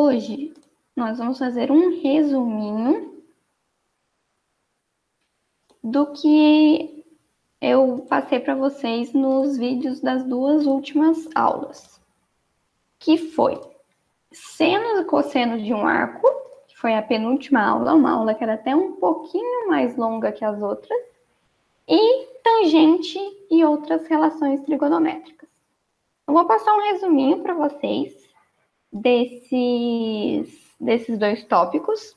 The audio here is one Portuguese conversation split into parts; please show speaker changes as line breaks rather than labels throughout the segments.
Hoje, nós vamos fazer um resuminho do que eu passei para vocês nos vídeos das duas últimas aulas, que foi seno e cosseno de um arco, que foi a penúltima aula, uma aula que era até um pouquinho mais longa que as outras, e tangente e outras relações trigonométricas. Eu vou passar um resuminho para vocês desses dois tópicos,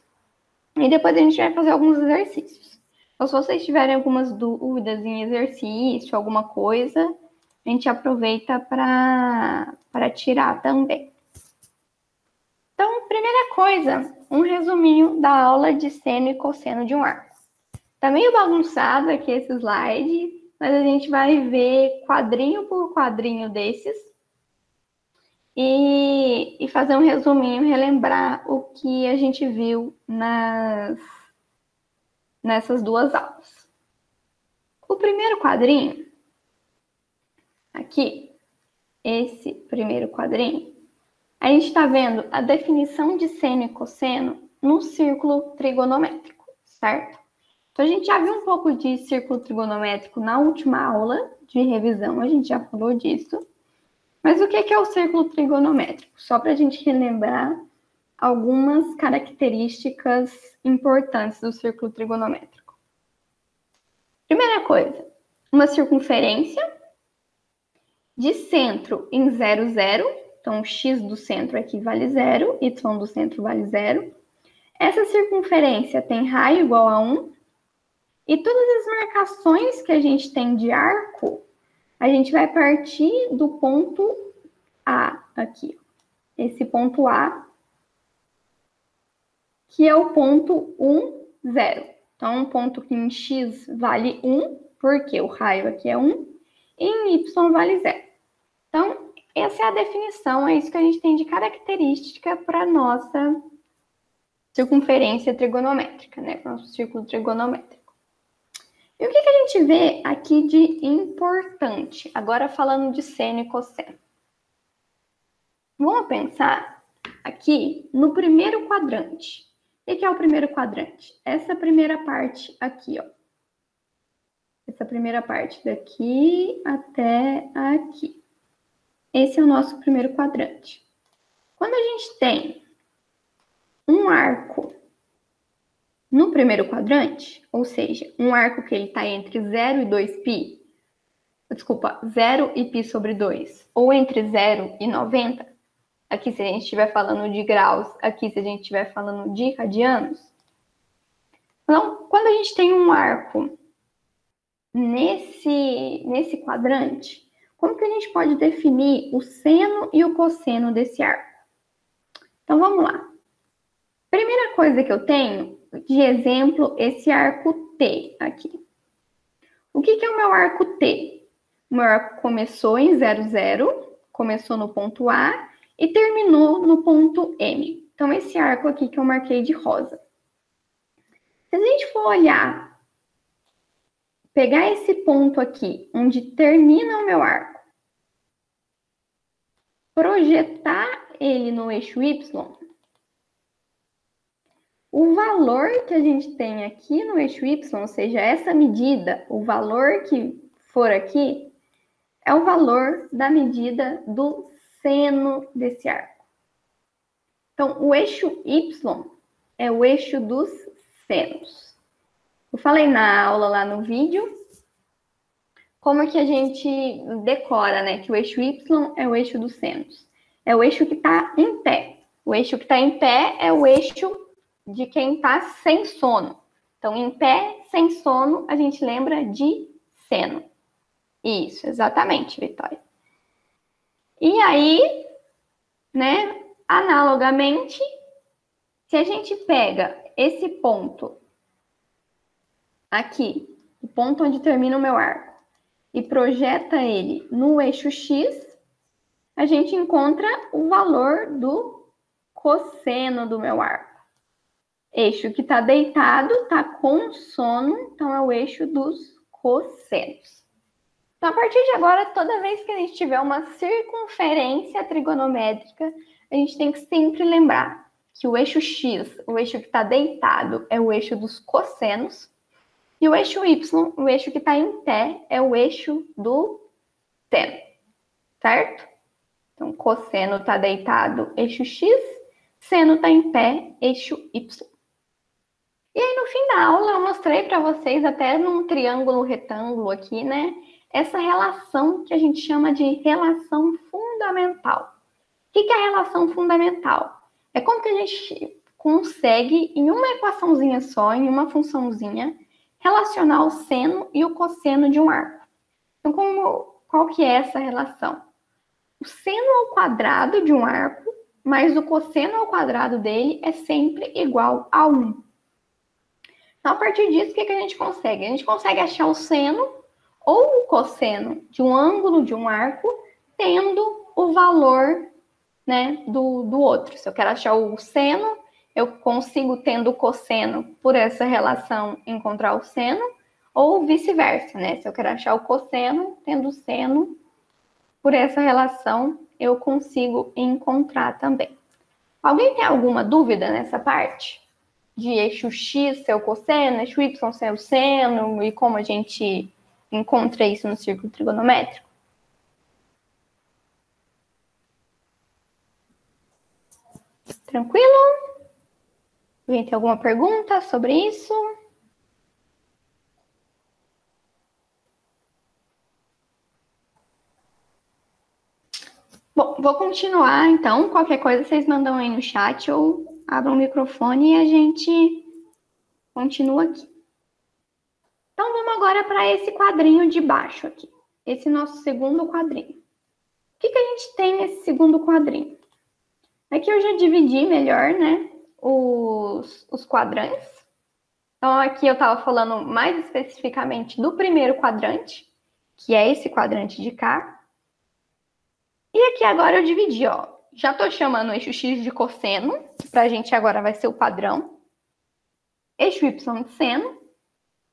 e depois a gente vai fazer alguns exercícios. Então, se vocês tiverem algumas dúvidas em exercício, alguma coisa, a gente aproveita para tirar também. Então, primeira coisa, um resuminho da aula de seno e cosseno de um arco. Tá meio bagunçado aqui esse slide, mas a gente vai ver quadrinho por quadrinho desses e fazer um resuminho, relembrar o que a gente viu nessas duas aulas. O primeiro quadrinho, aqui, esse primeiro quadrinho, a gente está vendo a definição de seno e cosseno no círculo trigonométrico, certo? Então, a gente já viu um pouco de círculo trigonométrico na última aula de revisão, a gente já falou disso. Mas o que é o círculo trigonométrico? Só para a gente relembrar algumas características importantes do círculo trigonométrico. Primeira coisa, uma circunferência de centro em 0, 0. Então, x do centro aqui vale 0, y do centro vale 0. Essa circunferência tem raio igual a 1. E todas as marcações que a gente tem de arco, a gente vai partir do ponto A aqui. Esse ponto A, que é o ponto 1, 0. Então, um ponto que em x vale 1, porque o raio aqui é 1, e em y vale 0. Então, essa é a definição, é isso que a gente tem de característica para a nossa circunferência trigonométrica, né? Para o nosso círculo trigonométrico. E o que a gente vê aqui de importante? Agora falando de seno e cosseno. Vamos pensar aqui no primeiro quadrante. O que é o primeiro quadrante? Essa primeira parte aqui, ó. Essa primeira parte daqui até aqui. Esse é o nosso primeiro quadrante. Quando a gente tem um arco no primeiro quadrante, ou seja, um arco que ele está entre 0 e 2π, desculpa, 0 e π sobre 2, ou entre 0 e 90, aqui se a gente estiver falando de graus, aqui se a gente estiver falando de radianos. Então, quando a gente tem um arco nesse quadrante, como que a gente pode definir o seno e o cosseno desse arco? Então, vamos lá. Primeira coisa que eu tenho de exemplo, esse arco T aqui. O que é o meu arco T? O meu arco começou em 0, 0, começou no ponto A e terminou no ponto M. Então, esse arco aqui que eu marquei de rosa. Se a gente for olhar, pegar esse ponto aqui, onde termina o meu arco, projetar ele no eixo Y, o valor que a gente tem aqui no eixo Y, ou seja, essa medida, o valor que for aqui, é o valor da medida do seno desse arco. Então, o eixo Y é o eixo dos senos. Eu falei na aula lá no vídeo como é que a gente decora, né? Que o eixo Y é o eixo dos senos. É o eixo que está em pé. O eixo que está em pé é o eixo de quem está sem sono. Então, em pé, sem sono, a gente lembra de seno. Isso, exatamente, Vitória. E aí, né, analogamente, se a gente pega esse ponto aqui, o ponto onde termina o meu arco, e projeta ele no eixo X, a gente encontra o valor do cosseno do meu arco. Eixo que está deitado, está com sono, então é o eixo dos cossenos. Então, a partir de agora, toda vez que a gente tiver uma circunferência trigonométrica, a gente tem que sempre lembrar que o eixo X, o eixo que está deitado, é o eixo dos cossenos, e o eixo Y, o eixo que está em pé, é o eixo do seno, certo? Então, cosseno está deitado, eixo X, seno está em pé, eixo Y. E aí, no fim da aula, eu mostrei para vocês, até num triângulo retângulo aqui, né? Essa relação que a gente chama de relação fundamental. O que é a relação fundamental? É como que a gente consegue, em uma equaçãozinha só, em uma funçãozinha, relacionar o seno e o cosseno de um arco. Então, qual que é essa relação? O seno ao quadrado de um arco, mais o cosseno ao quadrado dele é sempre igual a 1. Então, a partir disso, o que a gente consegue? A gente consegue achar o seno ou o cosseno de um ângulo de um arco, tendo o valor, né, do outro. Se eu quero achar o seno, eu consigo, tendo o cosseno por essa relação, encontrar o seno, ou vice-versa, né? Se eu quero achar o cosseno, tendo o seno, por essa relação, eu consigo encontrar também. Alguém tem alguma dúvida nessa parte? De eixo X ser o cosseno, eixo Y ser o seno, e como a gente encontra isso no círculo trigonométrico? Tranquilo? Alguém tem alguma pergunta sobre isso? Bom, vou continuar, então. Qualquer coisa vocês mandam aí no chat ou abram o microfone e a gente continua aqui. Então, vamos agora para esse quadrinho de baixo aqui. Esse nosso segundo quadrinho. O que a gente tem nesse segundo quadrinho? Aqui eu já dividi melhor, né, os quadrantes. Então, aqui eu estava falando mais especificamente do primeiro quadrante, que é esse quadrante de cá. E aqui agora eu dividi, ó. Já estou chamando o eixo X de cosseno, que para a gente agora vai ser o padrão. Eixo Y de seno.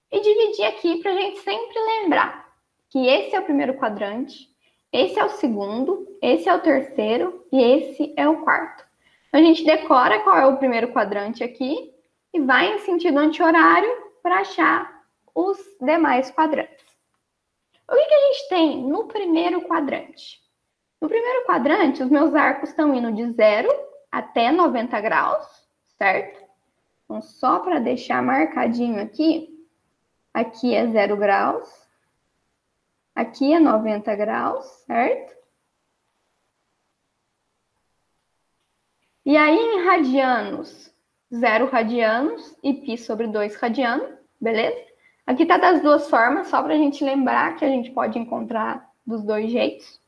E dividi aqui para a gente sempre lembrar que esse é o primeiro quadrante, esse é o segundo, esse é o terceiro e esse é o quarto. Então, a gente decora qual é o primeiro quadrante aqui e vai em sentido anti-horário para achar os demais quadrantes. O que a gente tem no primeiro quadrante? No primeiro quadrante, os meus arcos estão indo de 0 até 90 graus, certo? Então, só para deixar marcadinho aqui, aqui é 0 graus, aqui é 90 graus, certo? E aí, em radianos, 0 radianos e π sobre 2 radiano, beleza? Aqui tá das duas formas, só para a gente lembrar que a gente pode encontrar dos dois jeitos.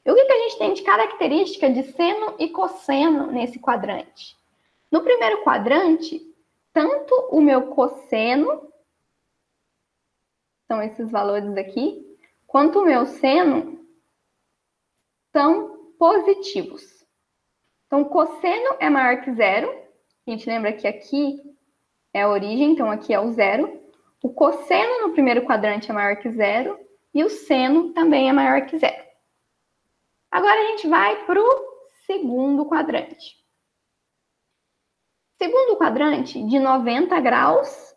E o que a gente tem de característica de seno e cosseno nesse quadrante? No primeiro quadrante, tanto o meu cosseno, são esses valores aqui, quanto o meu seno são positivos. Então, cosseno é maior que 0. A gente lembra que aqui é a origem, então aqui é o 0. O cosseno no primeiro quadrante é maior que 0 e o seno também é maior que 0. Agora a gente vai para o segundo quadrante. Segundo quadrante, de 90 graus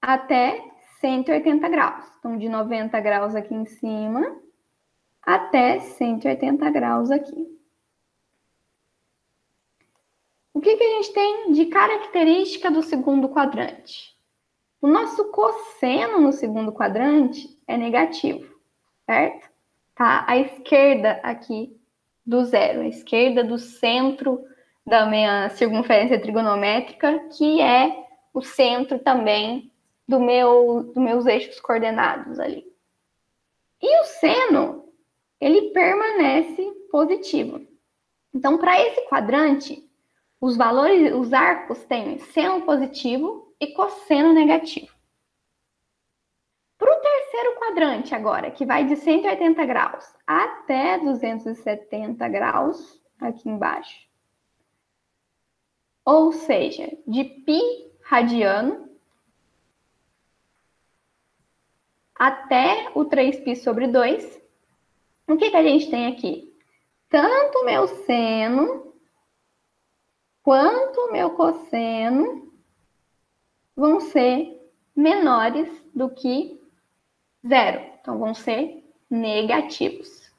até 180 graus. Então, de 90 graus aqui em cima até 180 graus aqui. O que a gente tem de característica do segundo quadrante? O nosso cosseno no segundo quadrante é negativo, certo? Tá à esquerda aqui do zero, à esquerda do centro da minha circunferência trigonométrica, que é o centro também dos meus eixos coordenados ali. E o seno, ele permanece positivo. Então, para esse quadrante, os valores, os arcos têm seno positivo e cosseno negativo. Para o terceiro quadrante agora, que vai de 180 graus até 270 graus, aqui embaixo, ou seja, de π radiano até o 3π sobre 2, o que a gente tem aqui? Tanto o meu seno quanto o meu cosseno vão ser menores do que 0. Então, vão ser negativos.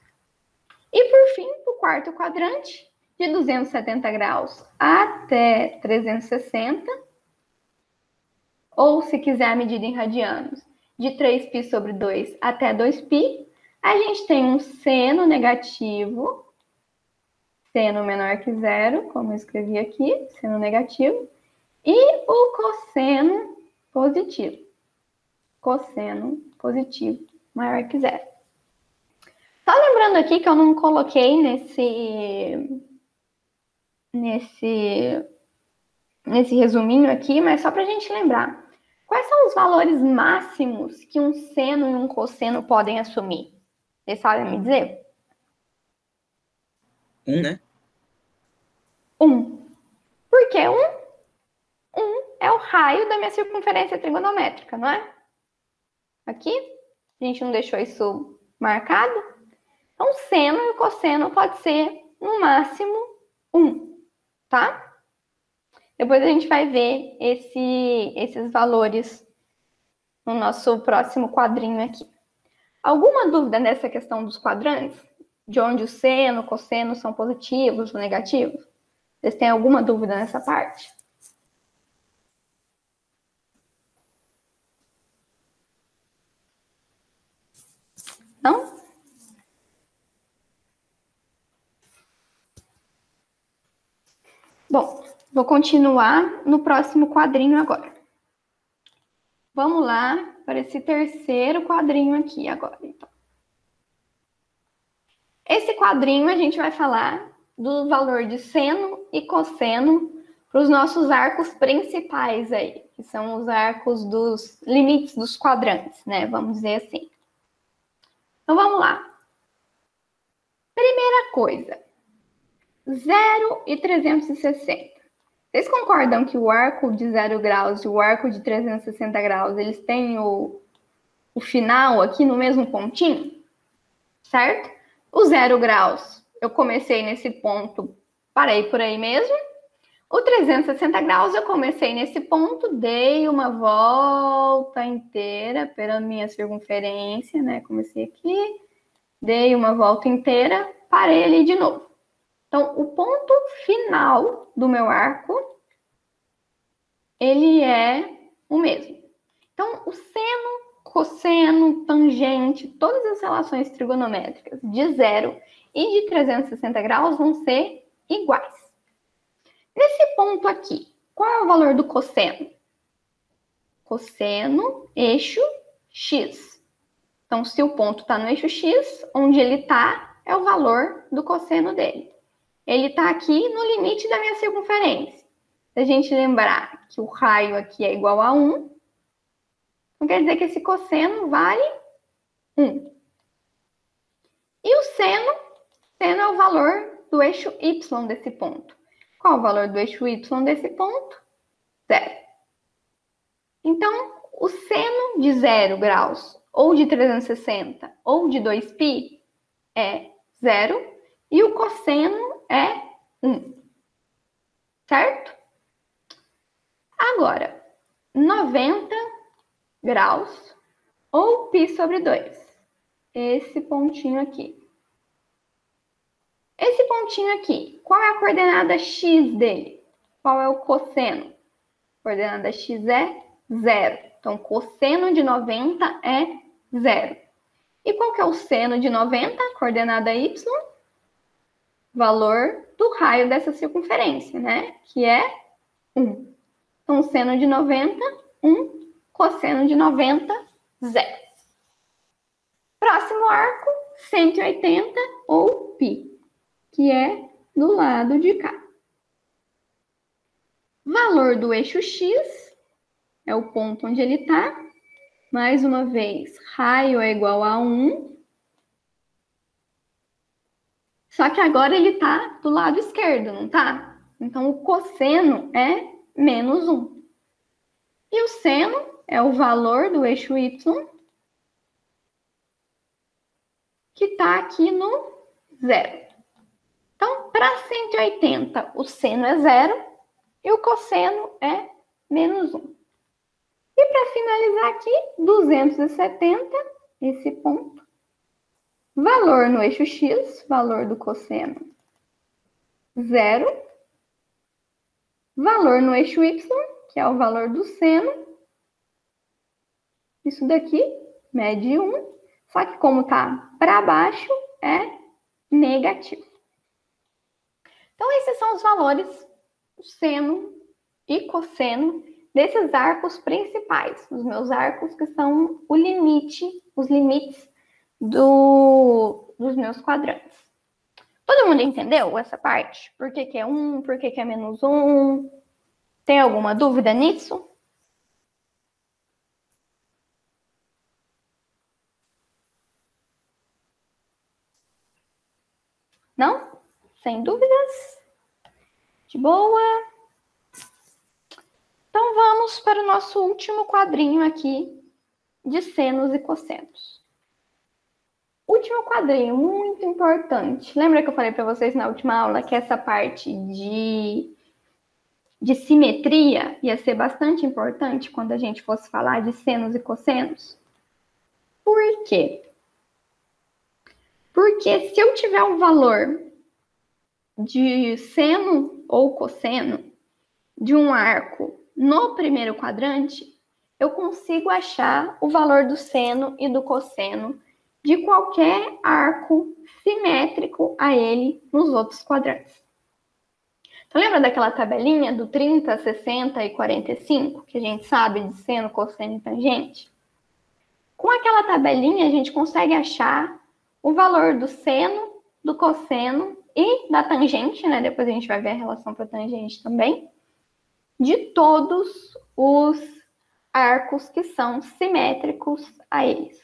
E, por fim, o quarto quadrante, de 270 graus até 360, ou se quiser a medida em radianos, de 3π sobre 2 até 2π, a gente tem um seno negativo, seno menor que 0, como eu escrevi aqui, seno negativo, e o cosseno positivo. Cosseno positivo maior que 0. Só lembrando aqui que eu não coloquei nesse resuminho aqui, mas só para a gente lembrar. Quais são os valores máximos que um seno e um cosseno podem assumir? Vocês sabem me dizer?
1, né?
1. Por que 1? 1 é o raio da minha circunferência trigonométrica, não é? Aqui, a gente não deixou isso marcado. Então, o seno e o cosseno pode ser, no máximo, 1, tá? Depois a gente vai ver esses valores no nosso próximo quadrinho aqui. Alguma dúvida nessa questão dos quadrantes? De onde o seno, o cosseno são positivos ou negativos? Vocês têm alguma dúvida nessa parte? Não? Bom, vou continuar no próximo quadrinho agora. Vamos lá para esse terceiro quadrinho aqui agora, então. Esse quadrinho a gente vai falar do valor de seno e cosseno para os nossos arcos principais aí, que são os arcos dos limites dos quadrantes, né? Vamos dizer assim. Então, vamos lá. Primeira coisa, 0 e 360. Vocês concordam que o arco de 0 graus e o arco de 360 graus, eles têm o final aqui no mesmo pontinho? Certo? O 0 graus, eu comecei nesse ponto, parei por aí mesmo. O 360 graus, eu comecei nesse ponto, dei uma volta inteira pela minha circunferência, né? Comecei aqui, dei uma volta inteira, parei ali de novo. Então, o ponto final do meu arco, ele é o mesmo. Então, o seno, cosseno, tangente, todas as relações trigonométricas de 0 e de 360 graus vão ser iguais. Nesse ponto aqui, qual é o valor do cosseno? Cosseno, eixo, x. Então, se o ponto está no eixo x, onde ele está, é o valor do cosseno dele. Ele está aqui no limite da minha circunferência. Se a gente lembrar que o raio aqui é igual a 1, então quer dizer que esse cosseno vale 1. E o seno é o valor do eixo y desse ponto. Qual o valor do eixo y desse ponto? 0. Então, o seno de 0 graus, ou de 360, ou de 2π é 0, e o cosseno é 1. Certo? Agora, 90 graus, ou π sobre 2. Esse pontinho aqui. Esse pontinho aqui, qual é a coordenada x dele? Qual é o cosseno? A coordenada x é 0. Então, cosseno de 90 é 0. E qual que é o seno de 90? Coordenada y? Valor do raio dessa circunferência, né? Que é 1. Então, seno de 90, 1. Cosseno de 90, 0. Próximo arco, 180 ou π, que é do lado de cá. Valor do eixo x é o ponto onde ele está. Mais uma vez, raio é igual a 1. Só que agora ele está do lado esquerdo, não está? Então, o cosseno é menos 1. E o seno é o valor do eixo y que está aqui no zero. Então, para 180, o seno é zero e o cosseno é menos 1. E para finalizar aqui, 270, esse ponto. Valor no eixo x, valor do cosseno, zero. Valor no eixo y, que é o valor do seno. Isso daqui, mede 1. Só que como está para baixo, é negativo. Então, esses são os valores seno e cosseno desses arcos principais. Os meus arcos que são o limite, os limites dos meus quadrantes. Todo mundo entendeu essa parte? Por que que é 1? Por que que é menos 1? Tem alguma dúvida nisso? Não? Sem dúvidas? De boa? Então, vamos para o nosso último quadrinho aqui de senos e cossenos. Último quadrinho, muito importante. Lembra que eu falei para vocês na última aula que essa parte de simetria ia ser bastante importante quando a gente fosse falar de senos e cossenos? Por quê? Porque se eu tiver um valor de seno ou cosseno de um arco no primeiro quadrante, eu consigo achar o valor do seno e do cosseno de qualquer arco simétrico a ele nos outros quadrantes. Então, lembra daquela tabelinha do 30, 60 e 45, que a gente sabe de seno, cosseno e tangente? Com aquela tabelinha, a gente consegue achar o valor do seno, do cosseno e da tangente, né? Depois a gente vai ver a relação para a tangente também, de todos os arcos que são simétricos a eles,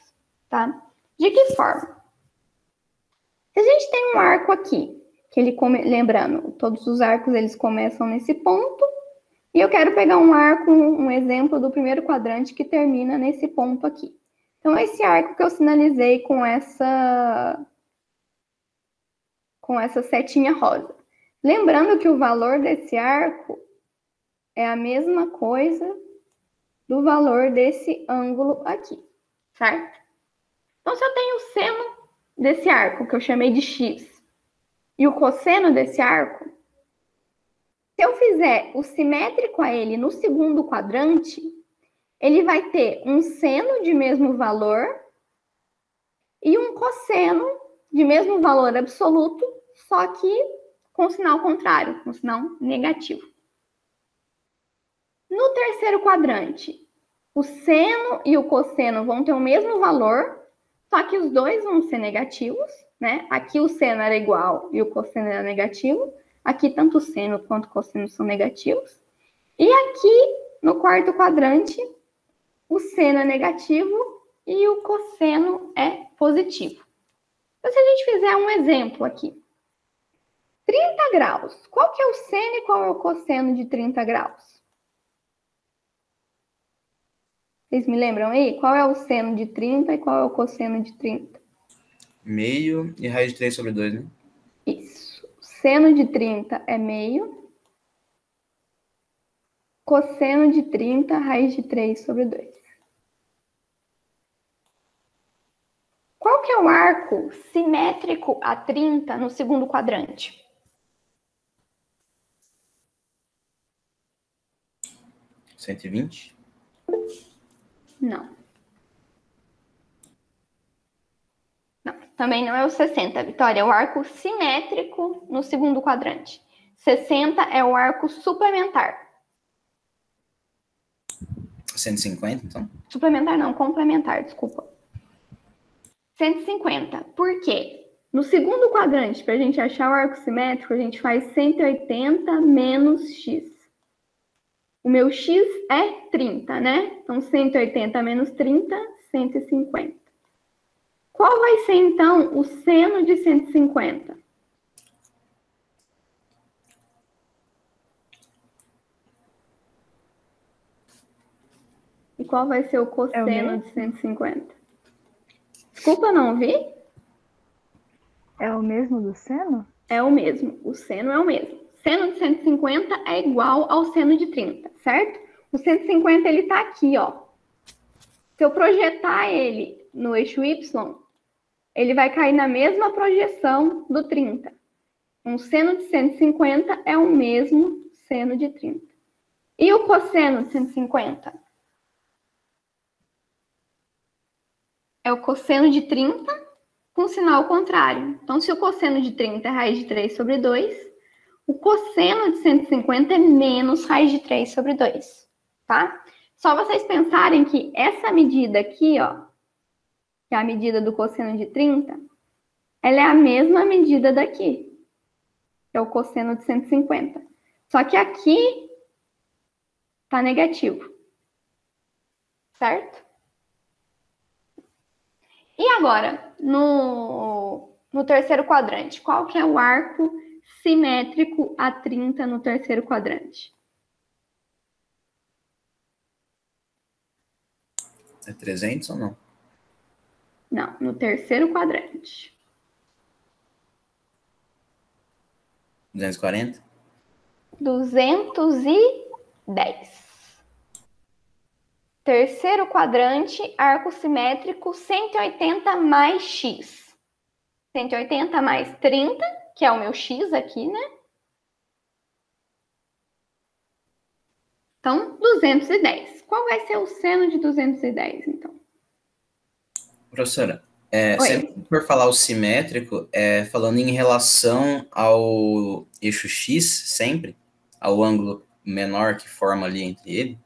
tá? De que forma? Se a gente tem um arco aqui, que ele lembrando, todos os arcos eles começam nesse ponto, e eu quero pegar um arco, um exemplo do primeiro quadrante que termina nesse ponto aqui. Então, esse arco que eu sinalizei com essa setinha rosa. Lembrando que o valor desse arco é a mesma coisa do valor desse ângulo aqui, certo? Então, se eu tenho o seno desse arco, que eu chamei de x, e o cosseno desse arco, se eu fizer o simétrico a ele no segundo quadrante, ele vai ter um seno de mesmo valor e um cosseno de mesmo valor absoluto, só que com sinal contrário, com sinal negativo. No terceiro quadrante, o seno e o cosseno vão ter o mesmo valor, só que os dois vão ser negativos, né? Aqui o seno era igual e o cosseno era negativo. Aqui tanto o seno quanto o cosseno são negativos. E aqui, no quarto quadrante, o seno é negativo e o cosseno é positivo. Então, se a gente fizer um exemplo aqui. 30 graus. Qual que é o seno e qual é o cosseno de 30 graus? Vocês me lembram aí? Qual é o seno de 30 e qual é o cosseno de 30?
Meio e raiz de 3 sobre 2, né?
Isso. Seno de 30 é meio. Cosseno de 30, raiz de 3 sobre 2. Qual que é o arco simétrico a 30 no segundo quadrante?
$120?
Não. Não, também não é o 60, Vitória. É o arco simétrico no segundo quadrante. 60 é o arco suplementar.
150, então?
Suplementar não, complementar, desculpa. 150. Por quê? No segundo quadrante, para a gente achar o arco simétrico, a gente faz 180 menos x. O meu x é 30, né? Então, 180 menos 30, 150. Qual vai ser, então, o seno de 150? E qual vai ser o cosseno de 150? Desculpa, não ouvi?
É o mesmo do seno?
É o mesmo. O seno é o mesmo. Seno de 150 é igual ao seno de 30, certo? O 150, ele tá aqui, ó. Se eu projetar ele no eixo Y, ele vai cair na mesma projeção do 30. Um seno de 150 é o mesmo seno de 30. E o cosseno de 150? É o cosseno de 30 com sinal contrário. Então, se o cosseno de 30 é raiz de 3 sobre 2, o cosseno de 150 é menos raiz de 3 sobre 2, tá? Só vocês pensarem que essa medida aqui, ó, que é a medida do cosseno de 30, ela é a mesma medida daqui, que é o cosseno de 150. Só que aqui tá negativo, certo? E agora, no terceiro quadrante, qual que é o arco simétrico a 30 no terceiro quadrante?
É 300 ou não?
Não, no terceiro quadrante.
240?
210. Terceiro quadrante, arco simétrico, 180 mais x. 180 mais 30, que é o meu x aqui, né? Então, 210. Qual vai ser o seno de 210, então?
Professora,
Oi.
sempre que for falar o simétrico, falando em relação ao eixo X, sempre, ao ângulo menor que forma ali entre ele?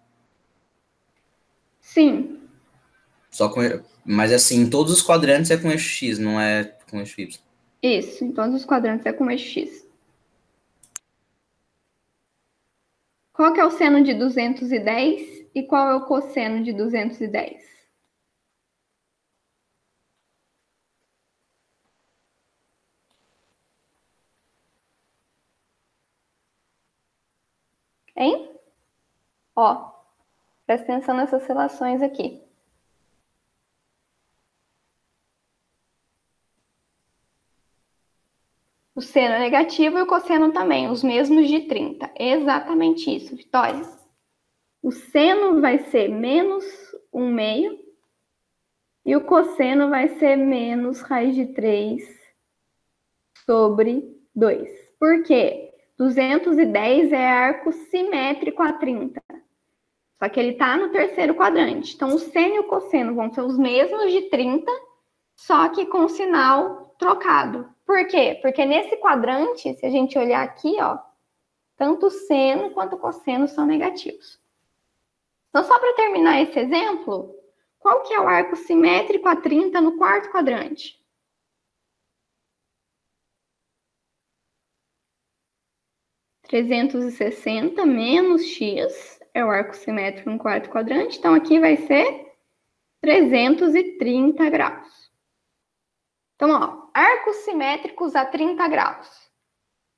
Sim.
Mas assim, em todos os quadrantes é com eixo X, não é com eixo Y.
Isso, em todos os quadrantes é com eixo x. Qual que é o seno de 210 e qual é o cosseno de 210? Hein? Ó, presta atenção nessas relações aqui. O seno é negativo e o cosseno também, os mesmos de 30. Exatamente isso, Vitória. O seno vai ser menos 1/2 e o cosseno vai ser menos raiz de 3 sobre 2. Por quê? 210 é arco simétrico a 30. Só que ele está no terceiro quadrante. Então, o seno e o cosseno vão ser os mesmos de 30, só que com sinal trocado. Por quê? Porque nesse quadrante, se a gente olhar aqui, ó, tanto o seno quanto o cosseno são negativos. Então, só para terminar esse exemplo, qual que é o arco simétrico a 30 no quarto quadrante? (360 menos x) é o arco simétrico no quarto quadrante. Então, aqui vai ser 330 graus. Então, ó, arcos simétricos a 30 graus.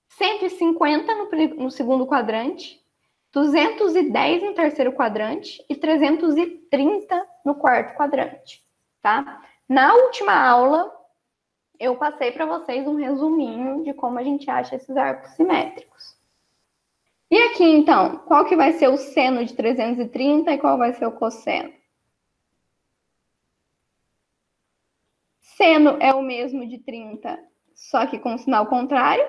150 no segundo quadrante, 210 no terceiro quadrante e 330 no quarto quadrante, tá? Na última aula, eu passei para vocês um resuminho de como a gente acha esses arcos simétricos. E aqui, então, qual que vai ser o seno de 330 e qual vai ser o cosseno? Seno é o mesmo de 30, só que com sinal contrário.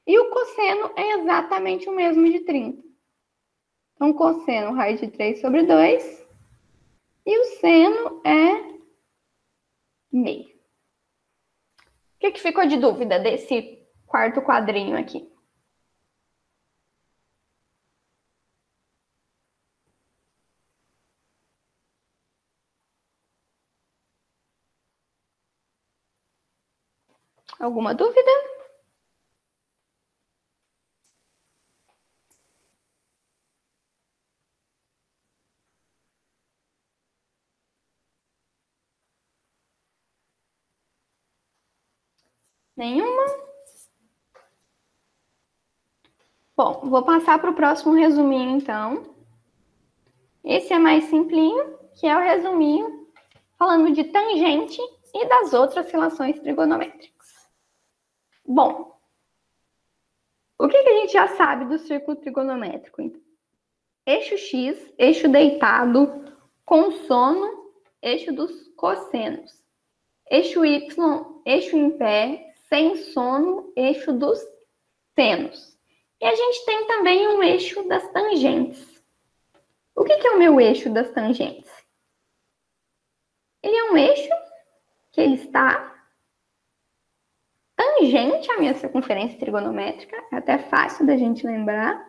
E o cosseno é exatamente o mesmo de 30. Então, cosseno, raiz de 3 sobre 2. E o seno é meio. O que ficou de dúvida desse quarto quadrinho aqui? Alguma dúvida? Nenhuma? Bom, vou passar para o próximo resuminho, então. Esse é mais simplinho, que é o resuminho falando de tangente e das outras relações trigonométricas. Bom, o que a gente já sabe do círculo trigonométrico? Então, eixo X, eixo deitado, consono, eixo dos cossenos. Eixo Y, eixo em pé, sem sono, eixo dos senos. E a gente tem também um eixo das tangentes. O que é o meu eixo das tangentes? Ele é um eixo que ele está tangente à minha circunferência trigonométrica, é até fácil da gente lembrar.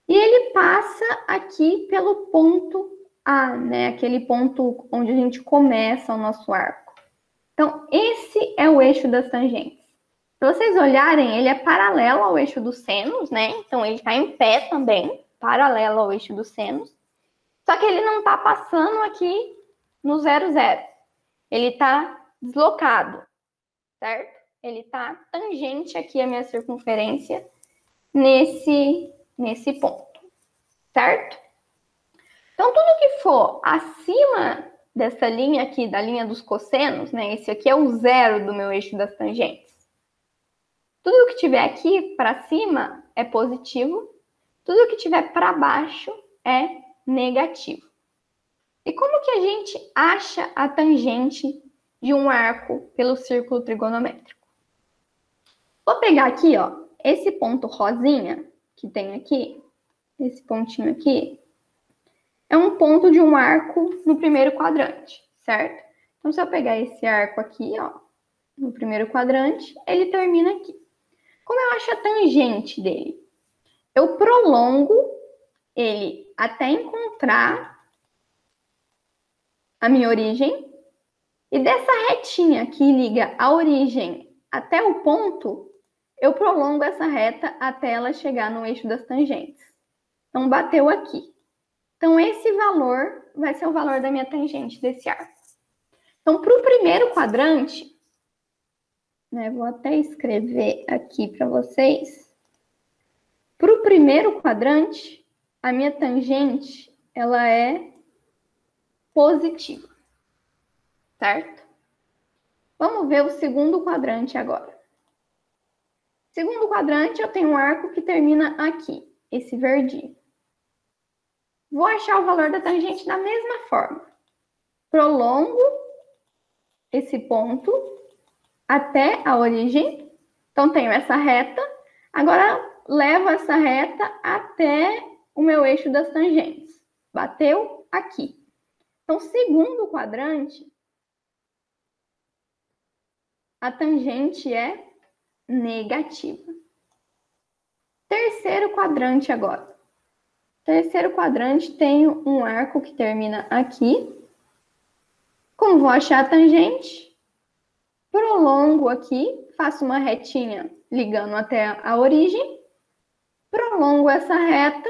E ele passa aqui pelo ponto A, né? Aquele ponto onde a gente começa o nosso arco. Então, esse é o eixo das tangentes. Se vocês olharem, ele é paralelo ao eixo dos senos, né? Então, ele está em pé também, paralelo ao eixo dos senos. Só que ele não está passando aqui no 0, 0. Ele está deslocado, certo? Ele está tangente aqui à minha circunferência nesse ponto, certo? Então, tudo que for acima dessa linha aqui, da linha dos cossenos, né? Esse aqui é o 0 do meu eixo das tangentes. Tudo que tiver aqui para cima é positivo, tudo que tiver para baixo é negativo. E como que a gente acha a tangente de um arco pelo círculo trigonométrico? Vou pegar aqui, ó, esse ponto rosinha que tem aqui, esse pontinho aqui, é um ponto de um arco no primeiro quadrante, certo? Então, se eu pegar esse arco aqui, ó, no primeiro quadrante, ele termina aqui. Como eu acho a tangente dele? Eu prolongo ele até encontrar a minha origem, e dessa retinha que liga a origem até o ponto, eu prolongo essa reta até ela chegar no eixo das tangentes. Então, bateu aqui. Então, esse valor vai ser o valor da minha tangente desse arco. Então, para o primeiro quadrante, né, vou até escrever aqui para vocês. Para o primeiro quadrante, a minha tangente, ela é positiva, certo? Vamos ver o segundo quadrante agora. Segundo quadrante, eu tenho um arco que termina aqui, esse verdinho. Vou achar o valor da tangente da mesma forma. Prolongo esse ponto até a origem. Então, tenho essa reta. Agora, levo essa reta até o meu eixo das tangentes. Bateu aqui. Então, segundo quadrante, a tangente é negativa. Terceiro quadrante agora. Terceiro quadrante, tenho um arco que termina aqui. Como vou achar a tangente? Prolongo aqui, faço uma retinha ligando até a origem. Prolongo essa reta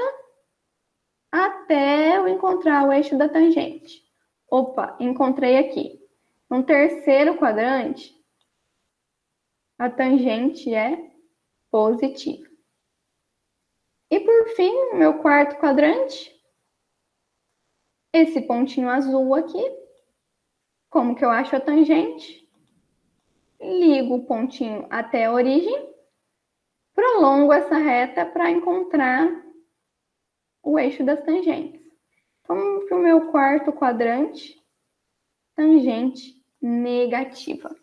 até eu encontrar o eixo da tangente. Opa, encontrei aqui. No terceiro quadrante, a tangente é positiva. E por fim, meu quarto quadrante, esse pontinho azul aqui. Como que eu acho a tangente? Ligo o pontinho até a origem, prolongo essa reta para encontrar o eixo das tangentes. Então, para o meu quarto quadrante, tangente negativa.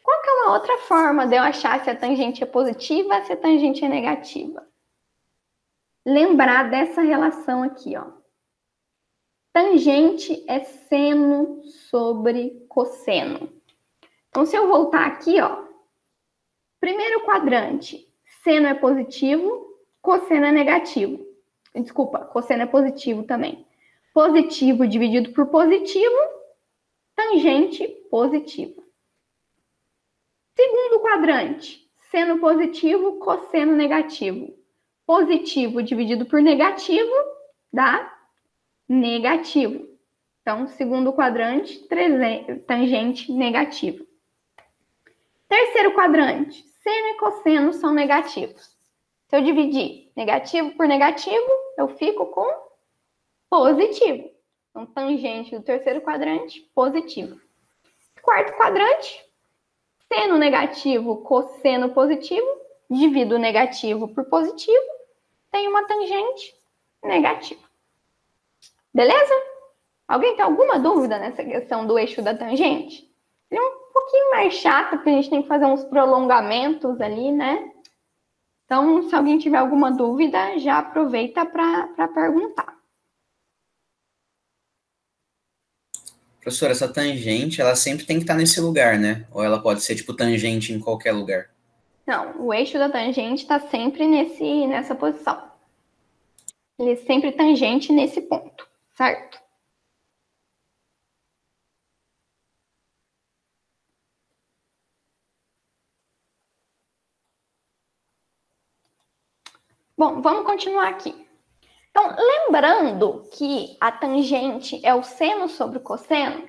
Qual que é uma outra forma de eu achar se a tangente é positiva ou se a tangente é negativa? Lembrar dessa relação aqui, ó. Tangente é seno sobre cosseno. Então, se eu voltar aqui, ó, primeiro quadrante, seno é positivo, cosseno é negativo. Desculpa, cosseno é positivo também. Positivo dividido por positivo, tangente positiva. Segundo quadrante, seno positivo, cosseno negativo. Positivo dividido por negativo dá negativo. Então, segundo quadrante, tangente negativo. Terceiro quadrante, seno e cosseno são negativos. Se eu dividir negativo por negativo, eu fico com positivo. Então, tangente do terceiro quadrante, positivo. Quarto quadrante, Seno negativo, cosseno positivo, divido negativo por positivo, tem uma tangente negativa. Beleza? Alguém tem alguma dúvida nessa questão do eixo da tangente? Ele é um pouquinho mais chato, porque a gente tem que fazer uns prolongamentos ali, né? Então, se alguém tiver alguma dúvida, já aproveita para perguntar.
Professora, essa tangente, ela sempre tem que estar nesse lugar, né? Ou ela pode ser, tipo, tangente em qualquer lugar?
Não, o eixo da tangente está sempre nessa posição. Ele é sempre tangente nesse ponto, certo? Bom, vamos continuar aqui. Então, lembrando que a tangente é o seno sobre o cosseno,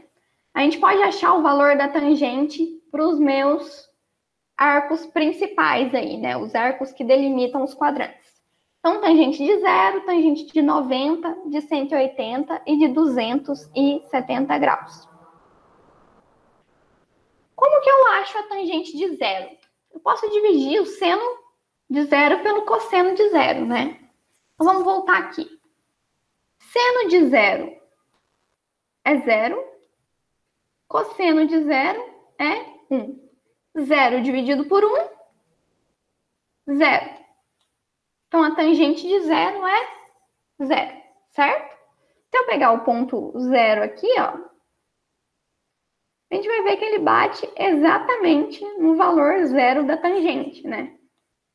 a gente pode achar o valor da tangente para os meus arcos principais aí, né? Os arcos que delimitam os quadrantes. Então, tangente de 0, tangente de 90, de 180 e de 270 graus. Como que eu acho a tangente de 0? Eu posso dividir o seno de 0 pelo cosseno de 0, né? Então, vamos voltar aqui. Seno de 0 é 0. Cosseno de 0 é 1. 0 dividido por 1, 0. Então, a tangente de 0 é 0, certo? Se eu pegar o ponto 0 aqui, ó, a gente vai ver que ele bate exatamente no valor 0 da tangente, né?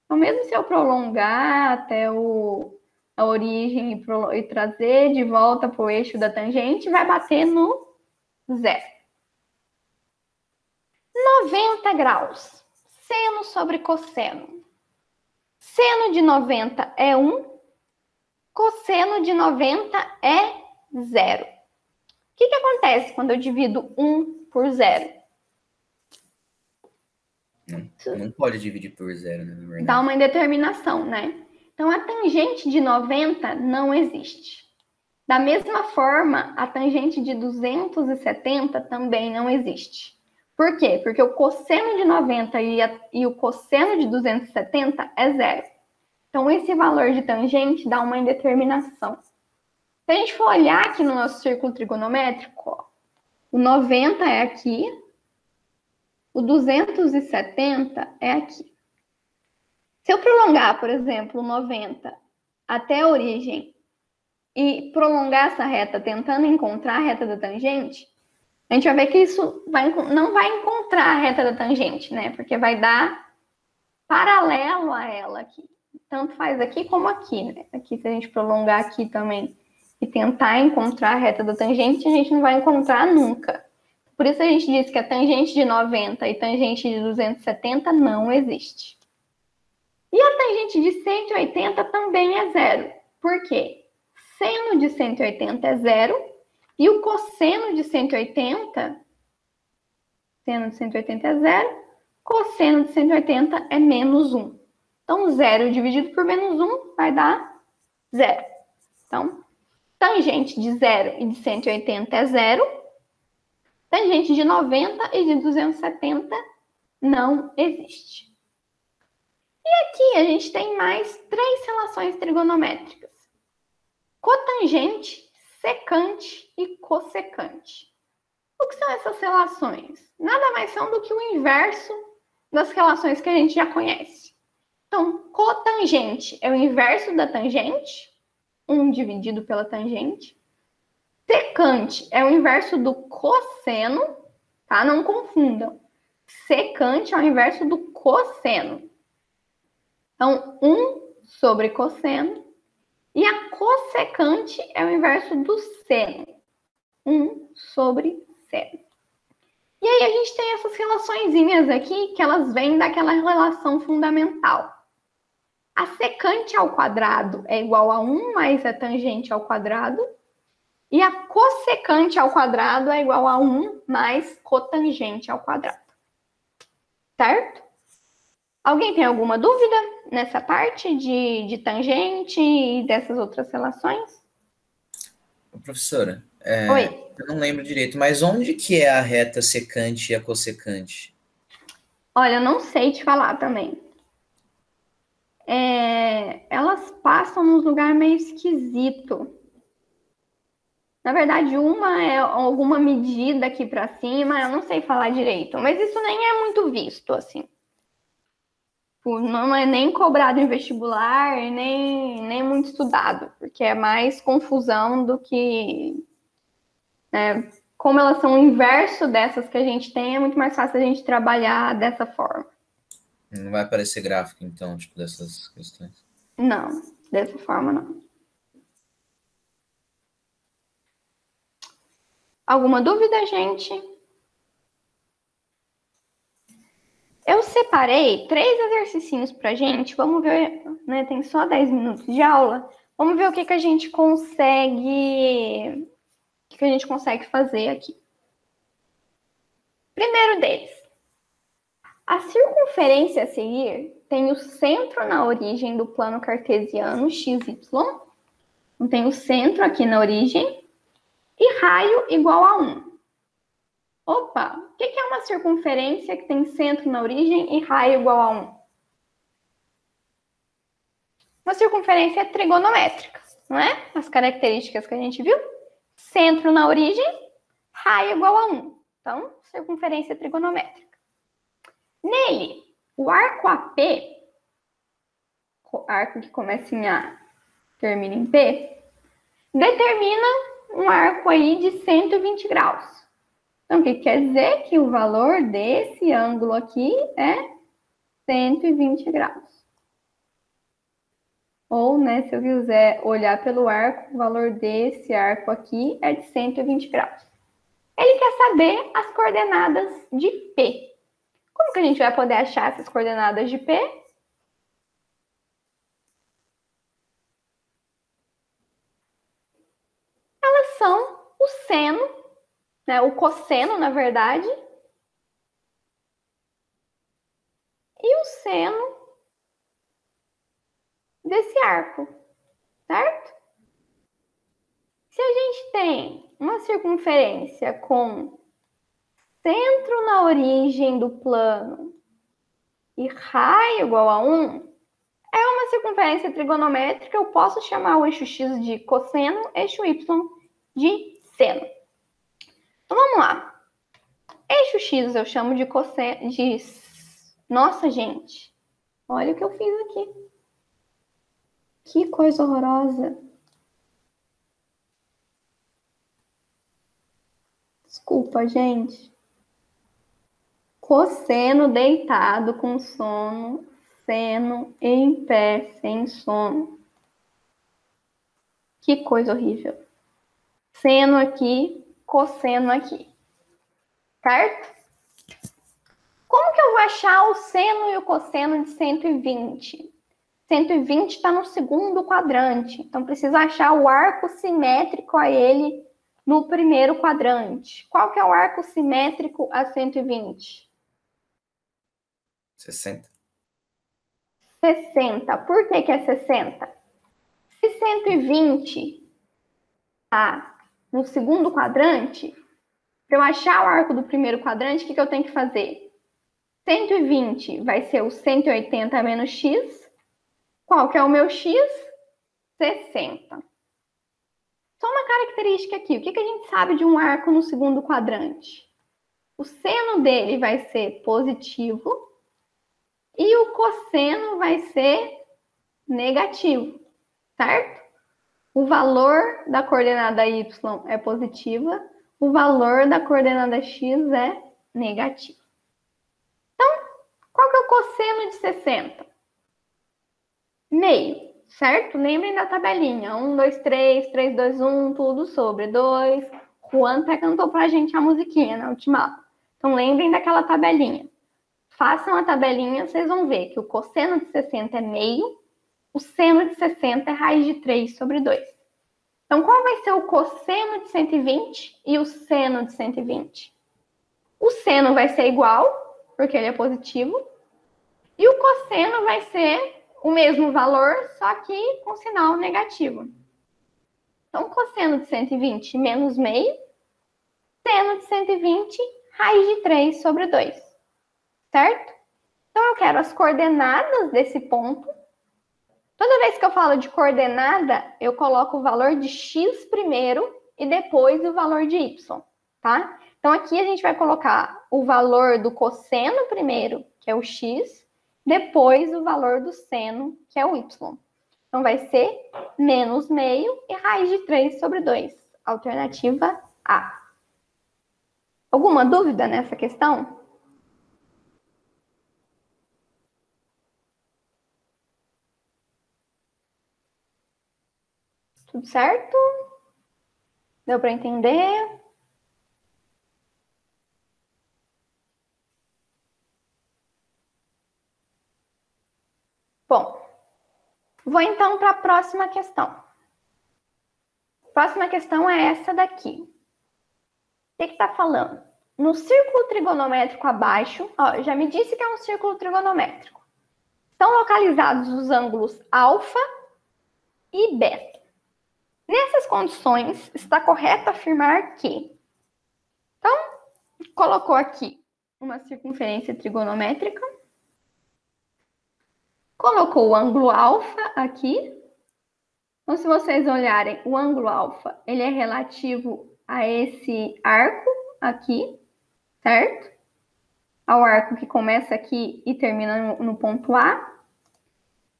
Então, mesmo se eu prolongar até a origem e trazer de volta para o eixo da tangente, vai bater no 0. 90 graus. Seno sobre cosseno. Seno de 90 é 1. Cosseno de 90 é 0. O que acontece quando eu divido 1 por 0?
Não pode dividir por 0, né? Na verdade.
Dá uma indeterminação, né? Então, a tangente de 90 não existe. Da mesma forma, a tangente de 270 também não existe. Por quê? Porque o cosseno de 90 e o cosseno de 270 é 0. Então, esse valor de tangente dá uma indeterminação. Se a gente for olhar aqui no nosso círculo trigonométrico, ó, o 90 é aqui, o 270 é aqui. Se eu prolongar, por exemplo, o 90 até a origem e prolongar essa reta tentando encontrar a reta da tangente, a gente vai ver que isso não vai encontrar a reta da tangente, né? Porque vai dar paralelo a ela aqui. Tanto faz aqui como aqui, né? Aqui, se a gente prolongar aqui também e tentar encontrar a reta da tangente, a gente não vai encontrar nunca. Por isso a gente diz que a tangente de 90 e tangente de 270 não existe. E a tangente de 180 também é 0. Por quê? Seno de 180 é 0 e o cosseno de 180, seno de 180 é 0, cosseno de 180 é menos 1. Então, 0 dividido por menos 1 vai dar 0. Então, tangente de 0 e de 180 é 0. Tangente de 90 e de 270 não existe. E aqui a gente tem mais 3 relações trigonométricas. Cotangente, secante e cossecante. O que são essas relações? Nada mais são do que o inverso das relações que a gente já conhece. Então, cotangente é o inverso da tangente, 1 dividido pela tangente. Secante é o inverso do cosseno, tá? Não confundam. Secante é o inverso do cosseno. Então, 1 sobre cosseno. E a cossecante é o inverso do seno. 1 sobre seno. E aí a gente tem essas relaçõezinhas aqui, que elas vêm daquela relação fundamental. A secante ao quadrado é igual a 1 mais a tangente ao quadrado. E a cossecante ao quadrado é igual a 1 mais cotangente ao quadrado. Certo? Alguém tem alguma dúvida nessa parte de tangente e dessas outras relações?
Professora,
Oi.
eu não lembro direito, mas onde que é a reta secante e a cossecante?
Olha, eu não sei te falar também. Elas passam num lugar meio esquisito. Na verdade, uma é alguma medida aqui para cima, eu não sei falar direito, mas isso nem é muito visto, assim. Não é nem cobrado em vestibular, nem muito estudado, porque é mais confusão do que, né, como elas são o inverso dessas que a gente tem, é muito mais fácil a gente trabalhar dessa forma.
Não vai aparecer gráfico, então, tipo, dessas questões.
Não, dessa forma não. Alguma dúvida, gente? Eu separei 3 exercícios pra gente. Vamos ver, né? Tem só 10 minutos de aula. Vamos ver o que a gente consegue. O que a gente consegue fazer aqui. Primeiro deles. A circunferência a seguir tem o centro na origem do plano cartesiano xy. Então, tem o centro aqui na origem e raio igual a 1. Opa, o que é uma circunferência que tem centro na origem e raio igual a 1? Uma circunferência trigonométrica, não é? As características que a gente viu. Centro na origem, raio igual a 1. Então, circunferência trigonométrica. Nele, o arco AP, arco que começa em A, termina em P, determina um arco aí de 120 graus. Então, o que quer dizer? Que o valor desse ângulo aqui é 120 graus. Ou, né, se eu quiser olhar pelo arco, o valor desse arco aqui é de 120 graus. Ele quer saber as coordenadas de P. Como que a gente vai poder achar essas coordenadas de P? Elas são o seno, né, o cosseno, na verdade, e o seno desse arco, certo? Se a gente tem uma circunferência com centro na origem do plano e raio igual a 1, é uma circunferência trigonométrica, eu posso chamar o eixo x de cosseno, eixo y de seno. Então vamos lá. Eixo x eu chamo de cosseno, de... Nossa, gente, olha o que eu fiz aqui. Que coisa horrorosa. Desculpa, gente. Cosseno deitado com sono, seno em pé sem sono. Que coisa horrível. Seno aqui, cosseno aqui. Certo? Como que eu vou achar o seno e o cosseno de 120? 120 está no segundo quadrante. Então, preciso achar o arco simétrico a ele no primeiro quadrante. Qual que é o arco simétrico a 120?
60.
60. Por que é 60? Se 120 está no segundo quadrante, para eu achar o arco do primeiro quadrante, o que eu tenho que fazer? 120 vai ser o 180 menos x. Qual que é o meu x? 60. Só uma característica aqui. O que a gente sabe de um arco no segundo quadrante? O seno dele vai ser positivo e o cosseno vai ser negativo, certo? O valor da coordenada y é positiva, o valor da coordenada x é negativo. Então, qual que é o cosseno de 60? Meio, certo? Lembrem da tabelinha. 1, 2, 3, 3, 2, 1, tudo sobre 2. Juan até cantou pra gente a musiquinha na última aula. Então, lembrem daquela tabelinha. Façam a tabelinha, vocês vão ver que o cosseno de 60 é meio, o seno de 60 é raiz de 3 sobre 2. Então, qual vai ser o cosseno de 120 e o seno de 120? O seno vai ser igual, porque ele é positivo, e o cosseno vai ser o mesmo valor, só que com sinal negativo. Então, cosseno de 120 menos meio, seno de 120, raiz de 3 sobre 2. Certo? Então, eu quero as coordenadas desse ponto. Toda vez que eu falo de coordenada, eu coloco o valor de x primeiro e depois o valor de y, tá? Então, aqui a gente vai colocar o valor do cosseno primeiro, que é o x, depois o valor do seno, que é o y. Então, vai ser menos meio e raiz de 3 sobre 2. Alternativa A. Alguma dúvida nessa questão? Tudo certo? Deu para entender? Bom, vou então para a próxima questão. A próxima questão é essa daqui. O que está falando? No círculo trigonométrico abaixo, ó, já me disse que é um círculo trigonométrico. Estão localizados os ângulos alfa e beta. Nessas condições, está correto afirmar que... Então, colocou aqui uma circunferência trigonométrica. Colocou o ângulo alfa aqui. Então, se vocês olharem, o ângulo alfa, ele é relativo a esse arco aqui, certo? Ao arco que começa aqui e termina no ponto A.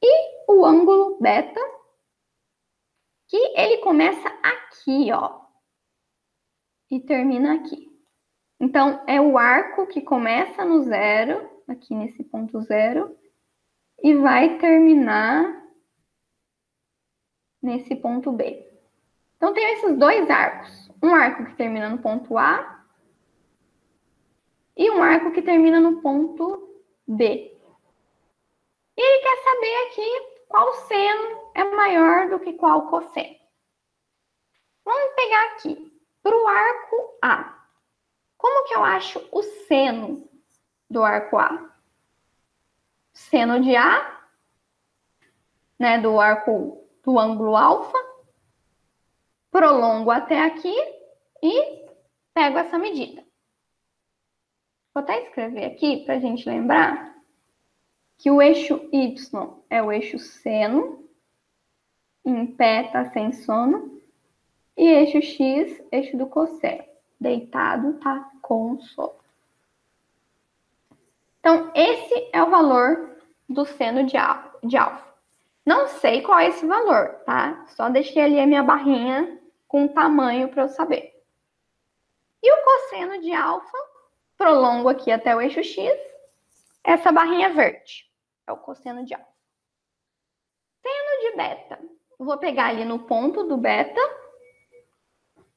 E o ângulo beta, que ele começa aqui, ó, e termina aqui. Então, é o arco que começa no zero, aqui nesse ponto zero, e vai terminar nesse ponto B. Então, tem esses dois arcos. Um arco que termina no ponto A e um arco que termina no ponto B. E ele quer saber aqui qual seno é maior do que qual cosseno. Vamos pegar aqui, para o arco A. Como que eu acho o seno do arco A? Seno de A, né, do arco do ângulo alfa, prolongo até aqui e pego essa medida. Vou até escrever aqui para a gente lembrar que o eixo Y é o eixo seno, em pé tá sem sono, e eixo X, eixo do cosseno. Deitado tá com sono. Então, esse é o valor do seno de alfa. Não sei qual é esse valor, tá? Só deixei ali a minha barrinha com o tamanho para eu saber. E o cosseno de alfa, prolongo aqui até o eixo X, essa barrinha verde. É o cosseno de alfa. Seno de beta. Vou pegar ali no ponto do beta,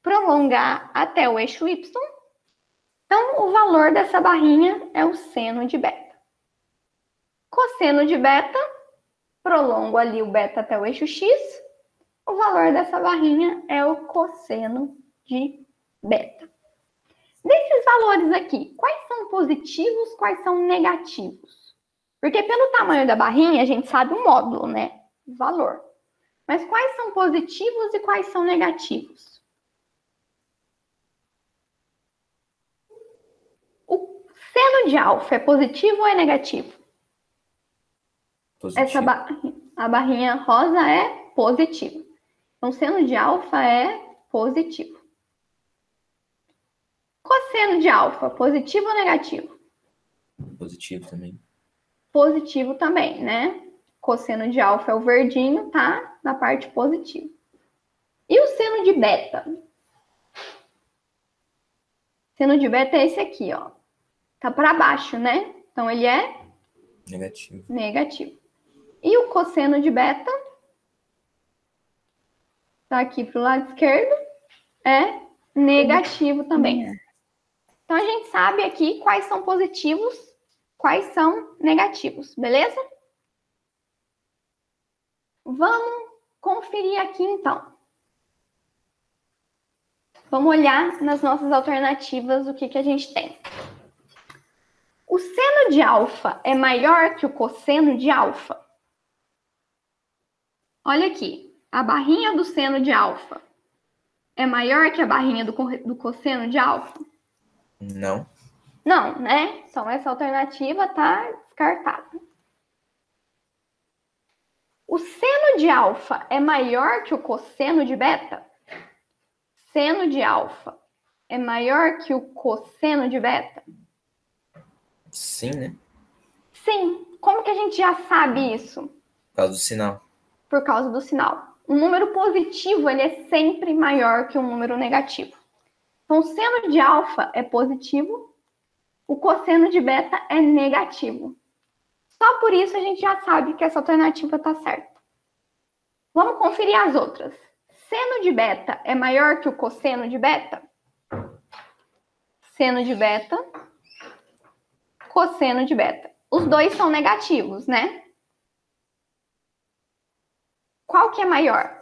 prolongar até o eixo Y. Então, o valor dessa barrinha é o seno de beta. Cosseno de beta, prolongo ali o beta até o eixo X. O valor dessa barrinha é o cosseno de beta. Desses valores aqui, quais são positivos, quais são negativos? Porque pelo tamanho da barrinha, a gente sabe o módulo, né? O valor. Mas quais são positivos e quais são negativos? O seno de alfa é positivo ou é negativo?
Positivo.
A barrinha rosa é positiva. Então, seno de alfa é positivo. Cosseno de alfa, positivo ou negativo?
Positivo também.
Positivo também, né? Cosseno de alfa é o verdinho, tá? Na parte positiva. E o seno de beta? Seno de beta é esse aqui, ó. Tá para baixo, né? Então, ele é
Negativo.
negativo. E o cosseno de beta? Tá aqui pro lado esquerdo. É negativo também. Então, a gente sabe aqui quais são positivos, quais são negativos, beleza? Vamos conferir aqui, então. Vamos olhar nas nossas alternativas o que a gente tem. O seno de alfa é maior que o cosseno de alfa? Olha aqui, a barrinha do seno de alfa é maior que a barrinha do cosseno de alfa?
Não.
Não, né? Então, essa alternativa está descartada. O seno de alfa é maior que o cosseno de beta? Seno de alfa é maior que o cosseno de beta?
Sim, né?
Sim. Como que a gente já sabe isso?
Por causa do sinal.
Por causa do sinal. Um número positivo, ele é sempre maior que um número negativo. Então, o seno de alfa é positivo, o cosseno de beta é negativo. Só por isso a gente já sabe que essa alternativa está certa. Vamos conferir as outras. Seno de beta é maior que o cosseno de beta? Seno de beta, cosseno de beta. Os dois são negativos, né? Qual que é maior?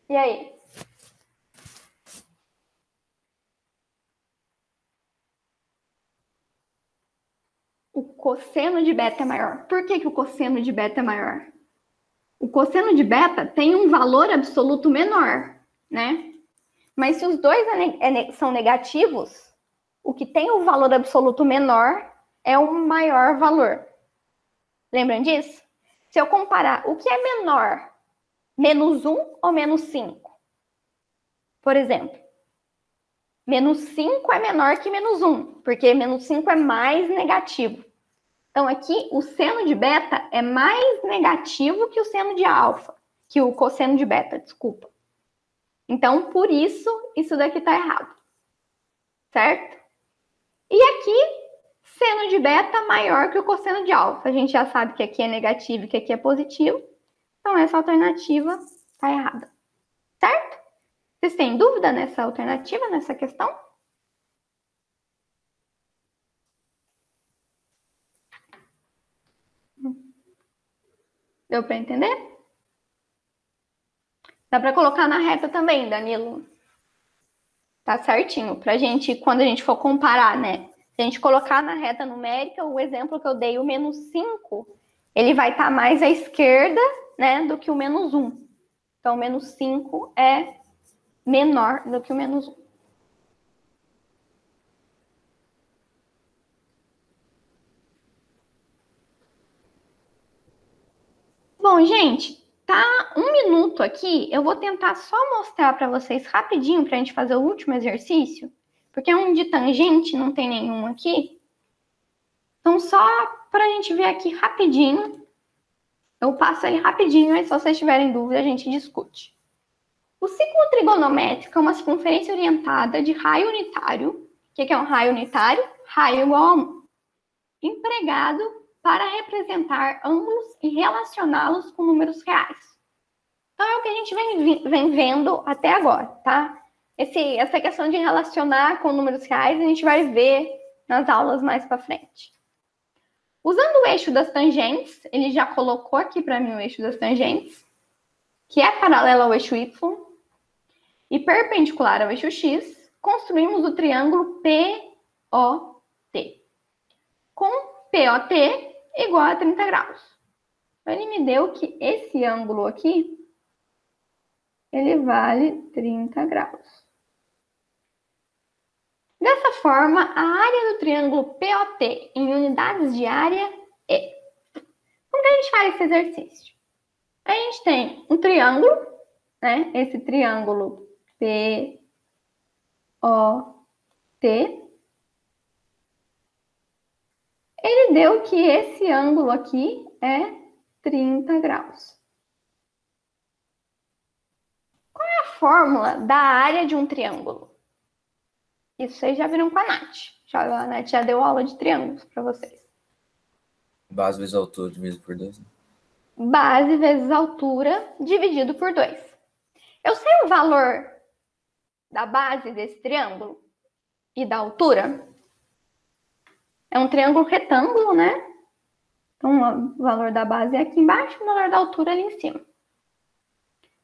E aí? O cosseno de beta é maior. Por que o cosseno de beta é maior? O cosseno de beta tem um valor absoluto menor, né? Mas se os dois são negativos, o que tem o valor absoluto menor é o maior valor. Lembram disso? Se eu comparar o que é menor, menos 1 ou menos 5? Por exemplo, menos 5 é menor que menos 1, porque menos 5 é mais negativo. Então, aqui, o seno de beta é mais negativo que o seno de alfa, que o cosseno de beta, desculpa. Então, por isso, isso daqui está errado. Certo? E aqui, seno de beta maior que o cosseno de alfa. A gente já sabe que aqui é negativo e que aqui é positivo. Então, essa alternativa está errada. Certo? Vocês têm dúvida nessa alternativa, nessa questão? Deu para entender? Dá para colocar na reta também, Danilo. Tá certinho. Pra gente, quando a gente for comparar, né? Se a gente colocar na reta numérica, o exemplo que eu dei, o menos 5, ele vai estar mais à esquerda, né, do que o menos 1. Então, o menos 5 é menor do que o menos 1. Bom, gente, tá 1 minuto aqui. Eu vou tentar só mostrar para vocês rapidinho para a gente fazer o último exercício, porque é um de tangente, não tem nenhum aqui. Então, só para a gente ver aqui rapidinho, eu passo ele rapidinho, aí se vocês tiverem dúvida, a gente discute. O ciclo trigonométrico é uma circunferência orientada de raio unitário. O que é um raio unitário? Raio igual a 1. Empregado para representar ângulos e relacioná-los com números reais. Então, é o que a gente vem vendo até agora, tá? Essa questão de relacionar com números reais, a gente vai ver nas aulas mais para frente. Usando o eixo das tangentes, ele já colocou aqui para mim o eixo das tangentes, que é paralelo ao eixo Y, e perpendicular ao eixo X, construímos o triângulo POT. Com POT igual a 30 graus. Então, ele me deu que esse ângulo aqui, ele vale 30 graus. Dessa forma, a área do triângulo POT em unidades de área é. Como que a gente faz esse exercício? A gente tem um triângulo, né? Esse triângulo POT. Ele deu que esse ângulo aqui é 30 graus. Qual é a fórmula da área de um triângulo? Isso vocês já viram com a Nath. A Nath já deu aula de triângulos para vocês.
Base vezes altura dividido por 2.
Base vezes altura dividido por 2. Eu sei o valor da base desse triângulo e da altura? É um triângulo retângulo, né? Então, o valor da base é aqui embaixo, o valor da altura é ali em cima.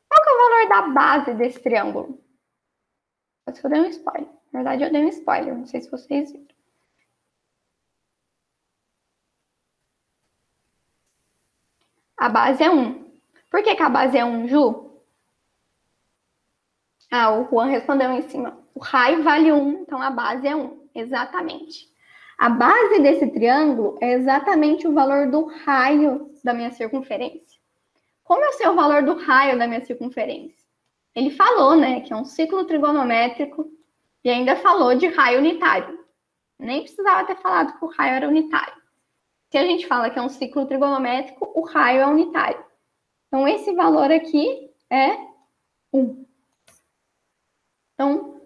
Qual que é o valor da base desse triângulo? Acho que eu dei um spoiler. Na verdade, eu dei um spoiler. Não sei se vocês viram. A base é 1. Por que a base é 1, Ju? Ah, o Juan respondeu em cima. O raio vale 1, então a base é 1. Exatamente. A base desse triângulo é exatamente o valor do raio da minha circunferência. Como eu sei o valor do raio da minha circunferência? Ele falou, né, que é um ciclo trigonométrico e ainda falou de raio unitário. Nem precisava ter falado que o raio era unitário. Se a gente fala que é um ciclo trigonométrico, o raio é unitário. Então, esse valor aqui é 1. Então,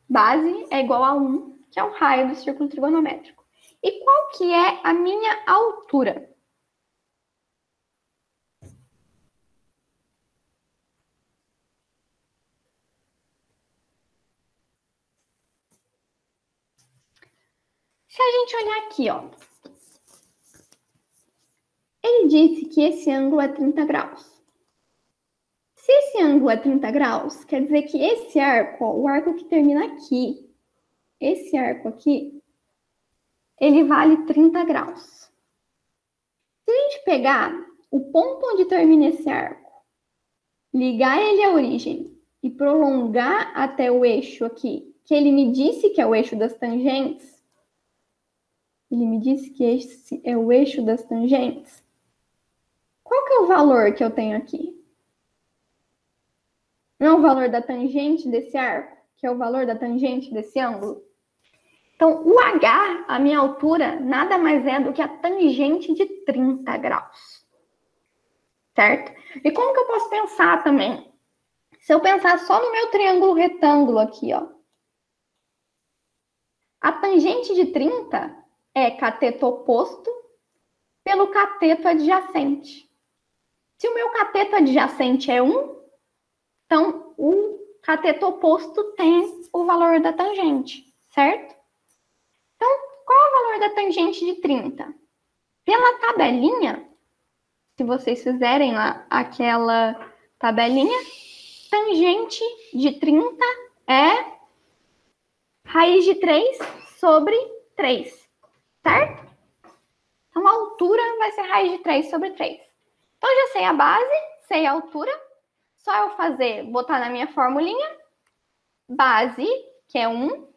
base é igual a 1, que é o raio do círculo trigonométrico. E qual que é a minha altura? Se a gente olhar aqui, ó, ele disse que esse ângulo é 30 graus. Se esse ângulo é 30 graus, quer dizer que esse arco, ó, o arco que termina aqui, esse arco aqui, ele vale 30 graus. Se a gente pegar o ponto onde termina esse arco, ligar ele à origem e prolongar até o eixo aqui, que ele me disse que é o eixo das tangentes, ele me disse que esse é o eixo das tangentes, qual que é o valor que eu tenho aqui? Não é o valor da tangente desse arco, que é o valor da tangente desse ângulo? Então, o H, a minha altura, nada mais é do que a tangente de 30 graus. Certo? E como que eu posso pensar também? Se eu pensar só no meu triângulo retângulo aqui, ó. A tangente de 30 é cateto oposto pelo cateto adjacente. Se o meu cateto adjacente é 1, então o cateto oposto tem o valor da tangente, certo? Então, qual é o valor da tangente de 30? Pela tabelinha, se vocês fizerem lá aquela tabelinha, tangente de 30 é raiz de 3 sobre 3, certo? Então, a altura vai ser raiz de 3 sobre 3. Então, eu já sei a base, sei a altura. Só eu botar na minha formulinha, base, que é 1,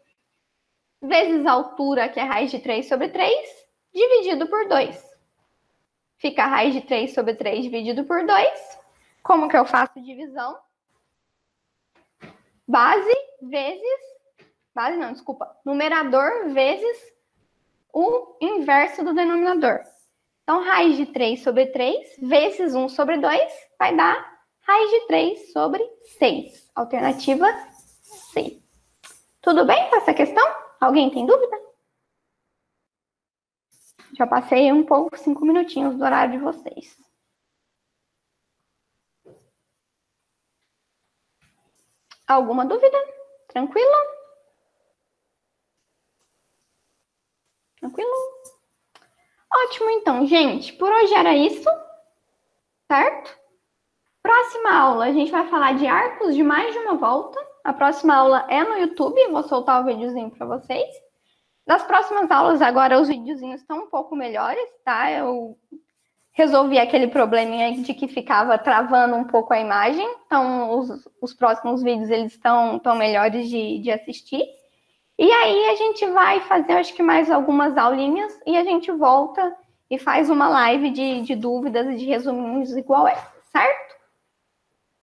vezes a altura, que é raiz de 3 sobre 3, dividido por 2. Fica a raiz de 3 sobre 3 dividido por 2. Como que eu faço divisão? Numerador vezes o inverso do denominador. Então, raiz de 3 sobre 3 vezes 1 sobre 2 vai dar raiz de 3 sobre 6. Alternativa C. Tudo bem com essa questão? Alguém tem dúvida? Já passei um pouco, 5 minutinhos do horário de vocês. Alguma dúvida? Tranquilo? Tranquilo? Ótimo, então, gente. Por hoje era isso, certo? Próxima aula, a gente vai falar de arcos de mais de uma volta. A próxima aula é no YouTube, eu vou soltar o videozinho para vocês. Das próximas aulas, agora os videozinhos estão um pouco melhores, tá? Eu resolvi aquele probleminha de que ficava travando um pouco a imagem. Então, os próximos vídeos, eles estão melhores de assistir. E aí, a gente vai fazer, acho que mais algumas aulinhas e a gente volta e faz uma live de dúvidas e de resuminhos igual essa, certo?